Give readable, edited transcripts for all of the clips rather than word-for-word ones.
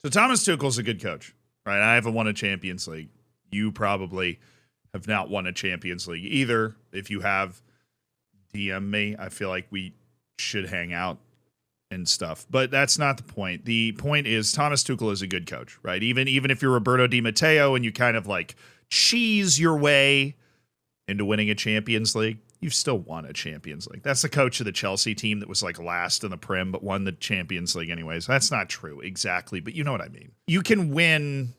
So Thomas Tuchel's a good coach, right? I haven't won a Champions League. You probably have not won a Champions League either. If you have, DM me. I feel like we should hang out and stuff. But that's not the point. The point is Thomas Tuchel is a good coach, right? Even if you're Roberto Di Matteo and you kind of like cheese your way into winning a Champions League, you've still won a Champions League. That's the coach of the Chelsea team that was like last in the Prem but won the Champions League anyways. That's not true exactly, but you know what I mean. You can win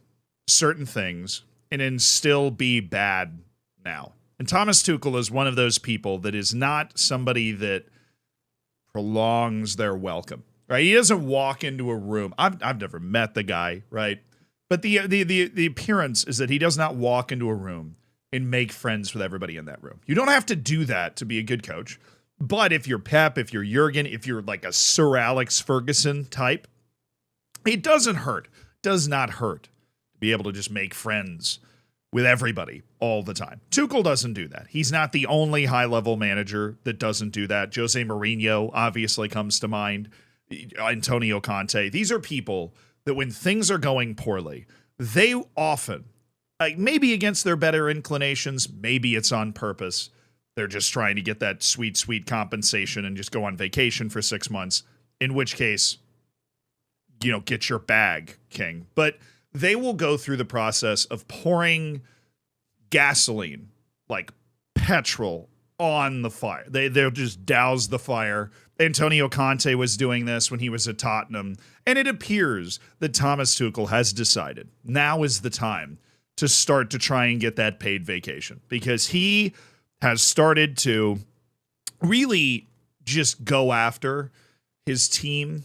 certain things and then still be bad now. And Thomas Tuchel is one of those people that is not somebody that prolongs their welcome, right? He doesn't walk into a room. I've never met the guy, right? But the appearance is that he does not walk into a room and make friends with everybody in that room. You don't have to do that to be a good coach. But if you're Pep, if you're Jurgen, if you're like a Sir Alex Ferguson type, it doesn't hurt. Does not hurt to be able to just make friends with everybody all the time. Tuchel doesn't do that. He's not the only high-level manager that doesn't do that. Jose Mourinho obviously comes to mind. Antonio Conte. These are people that when things are going poorly, they often, like maybe against their better inclinations, maybe it's on purpose. They're just trying to get that sweet, sweet compensation and just go on vacation for 6 months, in which case, get your bag, King. But they will go through the process of pouring gasoline, like petrol, on the fire. They'll just douse the fire. Antonio Conte was doing this when he was at Tottenham. And it appears that Thomas Tuchel has decided now is the time to start to try and get that paid vacation, because he has started to really just go after his team.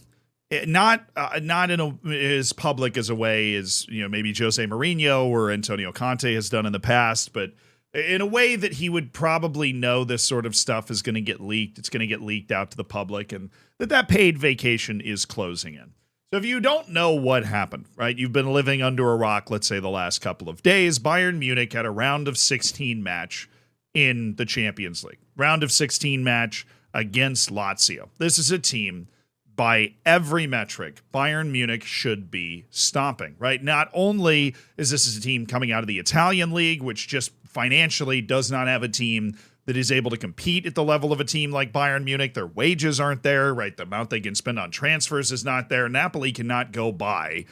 Not in as public as a way as maybe Jose Mourinho or Antonio Conte has done in the past, but in a way that he would probably know this sort of stuff is going to get leaked. It's going to get leaked out to the public, and that paid vacation is closing in. So if you don't know what happened, right, you've been living under a rock, let's say the last couple of days, Bayern Munich had a round of 16 match in the Champions League. Round of 16 match against Lazio. This is a team, by every metric, Bayern Munich should be stomping, right? Not only is this a team coming out of the Italian league, which just financially does not have a team that is able to compete at the level of a team like Bayern Munich. Their wages aren't there, right? The amount they can spend on transfers is not there. Napoli cannot go buy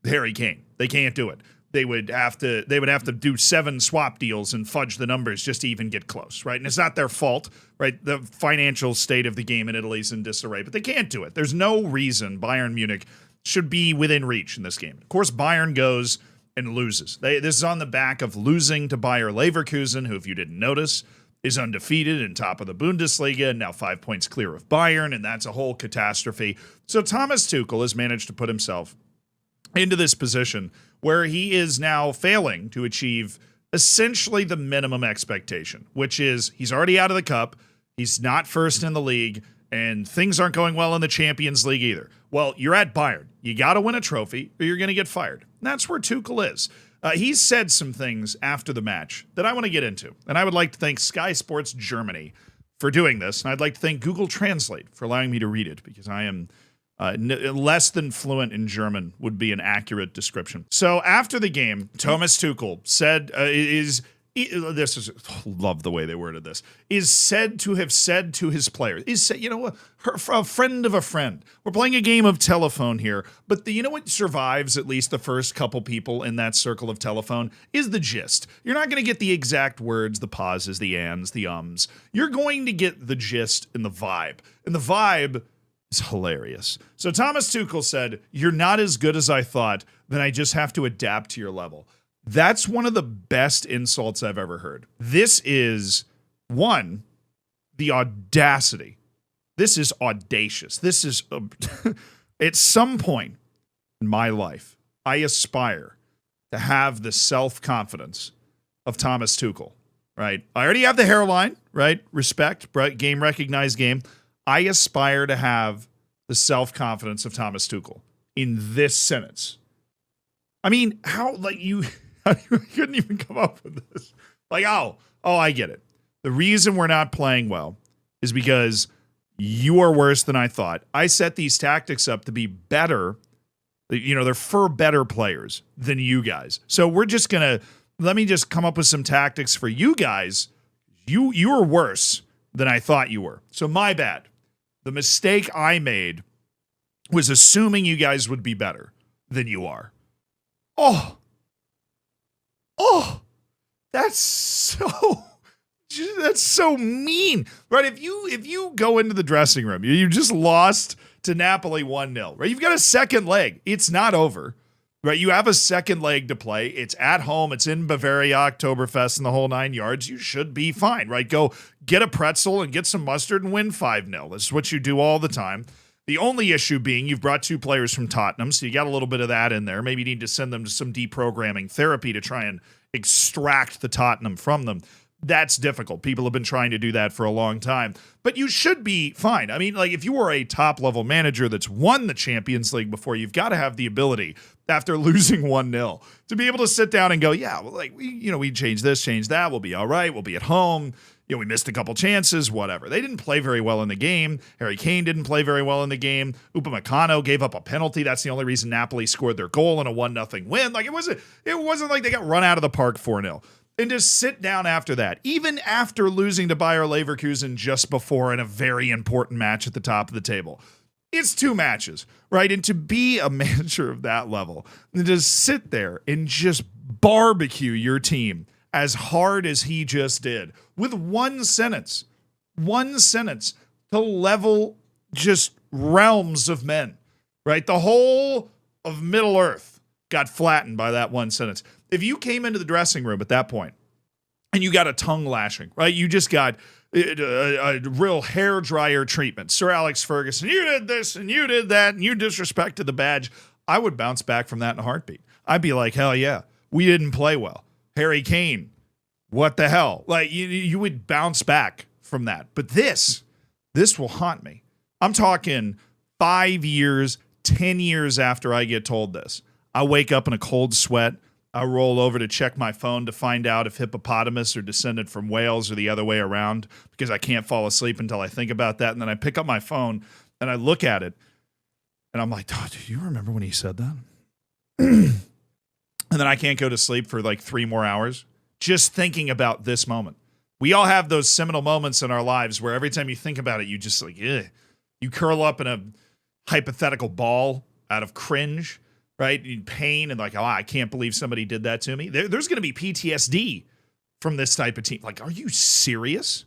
Harry Kane. They can't do it. They would have to do 7 swap deals and fudge the numbers just to even get close, right? And it's not their fault, right? The financial state of the game in Italy is in disarray, but they can't do it. There's no reason Bayern Munich should be within reach in this game. Of course, Bayern goes and loses. This is on the back of losing to Bayer Leverkusen, who, if you didn't notice, is undefeated and top of the Bundesliga, and now 5 points clear of Bayern, and that's a whole catastrophe. So Thomas Tuchel has managed to put himself into this position where he is now failing to achieve essentially the minimum expectation, which is he's already out of the cup, he's not first in the league, and things aren't going well in the Champions League either. Well, you're at Bayern. You got to win a trophy or you're going to get fired. And that's where Tuchel is. He's said some things after the match that I want to get into. And I would like to thank Sky Sports Germany for doing this. And I'd like to thank Google Translate for allowing me to read it, because I am less than fluent in German would be an accurate description. So after the game, Thomas Tuchel said, love the way they worded this, is said to have said to his players, a friend of a friend. We're playing a game of telephone here, but what survives at least the first couple people in that circle of telephone is the gist. You're not going to get the exact words, the pauses, the ands, the ums. You're going to get the gist and the vibe. And the vibe is hilarious. So Thomas Tuchel said, "You're not as good as I thought, then I just have to adapt to your level." That's one of the best insults I've ever heard. This is, one, the audacity. This is audacious. This is, at some point in my life, I aspire to have the self-confidence of Thomas Tuchel, right? I already have the hairline, right? Respect, right? Game recognized game. I aspire to have the self-confidence of Thomas Tuchel in this sentence. I mean, how, you couldn't even come up with this. I get it. The reason we're not playing well is because you are worse than I thought. I set these tactics up to be better They're far better players than you guys. So let me just come up with some tactics for you guys. You are worse than I thought you were. So my bad. The mistake I made was assuming you guys would be better than you are. Oh, that's so mean, right? If you go into the dressing room, you just lost to Napoli 1-0, right? You've got a second leg. It's not over, right? You have a second leg to play. It's at home. It's in Bavaria, Oktoberfest, and the whole 9 yards. You should be fine, right? Go get a pretzel and get some mustard and win 5-0. This is what you do all the time. The only issue being you've brought 2 players from Tottenham, so you got a little bit of that in there. Maybe you need to send them to some deprogramming therapy to try and extract the Tottenham from them. That's difficult. People have been trying to do that for a long time. But you should be fine. I mean, like, if you were a top-level manager that's won the Champions League before, you've got to have the ability, after losing 1-0, to be able to sit down and go, yeah, well, like, we changed this, changed that. We'll be all right. We'll be at home. We missed a couple chances, whatever. They didn't play very well in the game. Harry Kane didn't play very well in the game. Upamecano gave up a penalty. That's the only reason Napoli scored their goal in a 1-0 win. Like, it wasn't like they got run out of the park 4-0. And to sit down after that, even after losing to Bayer Leverkusen just before in a very important match at the top of the table. It's 2 matches, right? And to be a manager of that level, and to sit there and just barbecue your team as hard as he just did, with one sentence to level just realms of men, right? The whole of Middle Earth got flattened by that one sentence. If you came into the dressing room at that point and you got a tongue lashing, right? You just got a real hair dryer treatment. Sir Alex Ferguson, you did this and you did that and you disrespected the badge. I would bounce back from that in a heartbeat. I'd be like, hell yeah, we didn't play well. Harry Kane, what the hell? Like, you would bounce back from that. But this will haunt me. I'm talking 5 years, 10 years after I get told this. I wake up in a cold sweat. I roll over to check my phone to find out if hippopotamus are descended from whales or the other way around, because I can't fall asleep until I think about that. And then I pick up my phone and I look at it and I'm like, oh, do you remember when he said that? And then I can't go to sleep for like 3 more hours just thinking about this moment. We all have those seminal moments in our lives where every time you think about it, you just like, ugh. You curl up in a hypothetical ball out of cringe, right? In pain and like, oh, I can't believe somebody did that to me. There's going to be PTSD from this type of team. Like, are you serious?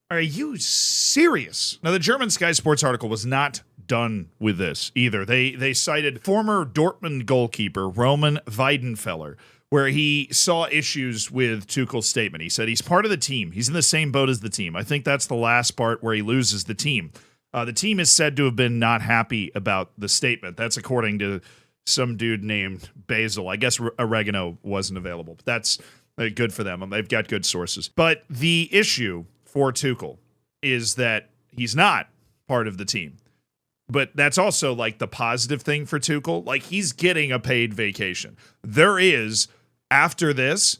Are you serious? Now, the German Sky Sports article was not done with this either. They cited former Dortmund goalkeeper Roman Weidenfeller, where he saw issues with Tuchel's statement. He said he's part of the team. He's in the same boat as the team. I think that's the last part where he loses the team. The team is said to have been not happy about the statement. That's according to some dude named Basil. I guess oregano wasn't available. But that's good for them. They've got good sources. But the issue for Tuchel is that he's not part of the team. But that's also like the positive thing for Tuchel. Like, he's getting a paid vacation. There is, after this,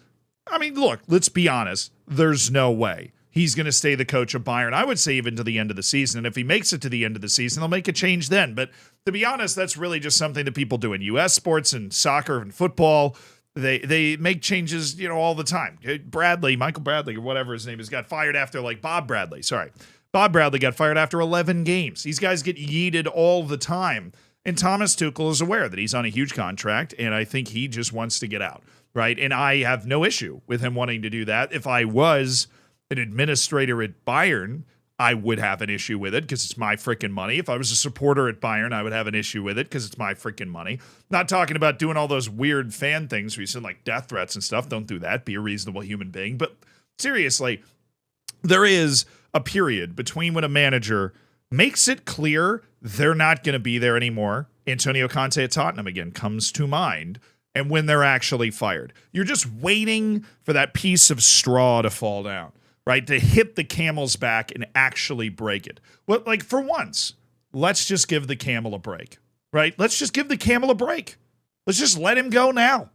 I mean, look, let's be honest. There's no way he's going to stay the coach of Bayern. I would say even to the end of the season. And if he makes it to the end of the season, they'll make a change then. But to be honest, that's really just something that people do in U.S. sports and soccer and football. They make changes, all the time. Michael Bradley, or whatever his name is, got fired after, like, Bob Bradley got fired after 11 games. These guys get yeeted all the time. And Thomas Tuchel is aware that he's on a huge contract, and I think he just wants to get out, right? And I have no issue with him wanting to do that. If I was an administrator at Bayern, I would have an issue with it because it's my freaking money. If I was a supporter at Bayern, I would have an issue with it because it's my freaking money. Not talking about doing all those weird fan things where you send like death threats and stuff. Don't do that. Be a reasonable human being. But seriously, there is a period between when a manager makes it clear they're not going to be there anymore. Antonio Conte at Tottenham again comes to mind. And when they're actually fired, you're just waiting for that piece of straw to fall down, right? To hit the camel's back and actually break it. Well, like, for once, let's just give the camel a break, right? Let's just give the camel a break. Let's just let him go now,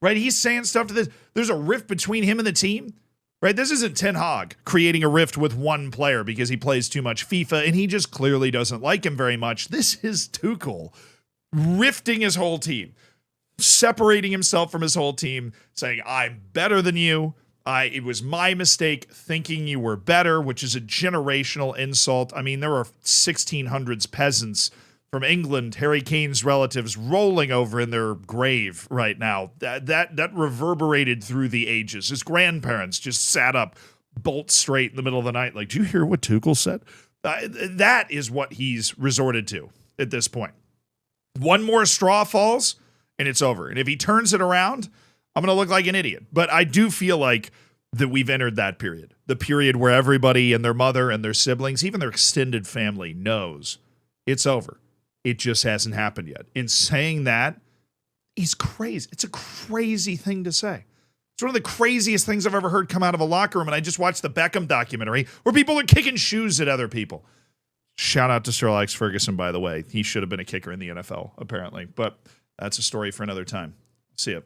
right? He's saying stuff to this. There's a rift between him and the team. Right, this isn't Ten Hag creating a rift with one player because he plays too much FIFA and he just clearly doesn't like him very much. This is Tuchel rifting his whole team, separating himself from his whole team, saying, I'm better than you. It was my mistake thinking you were better, which is a generational insult. I mean, there are 1600s peasants from England, Harry Kane's relatives, rolling over in their grave right now. That reverberated through the ages. His grandparents just sat up bolt straight in the middle of the night like, do you hear what Tuchel said? That is what he's resorted to at this point. One more straw falls, and it's over. And if he turns it around, I'm going to look like an idiot. But I do feel like that we've entered that period, the period where everybody and their mother and their siblings, even their extended family, knows it's over. It just hasn't happened yet. In saying that, he's crazy. It's a crazy thing to say. It's one of the craziest things I've ever heard come out of a locker room. And I just watched the Beckham documentary where people are kicking shoes at other people. Shout out to Sir Alex Ferguson, by the way. He should have been a kicker in the NFL, apparently. But that's a story for another time. See ya.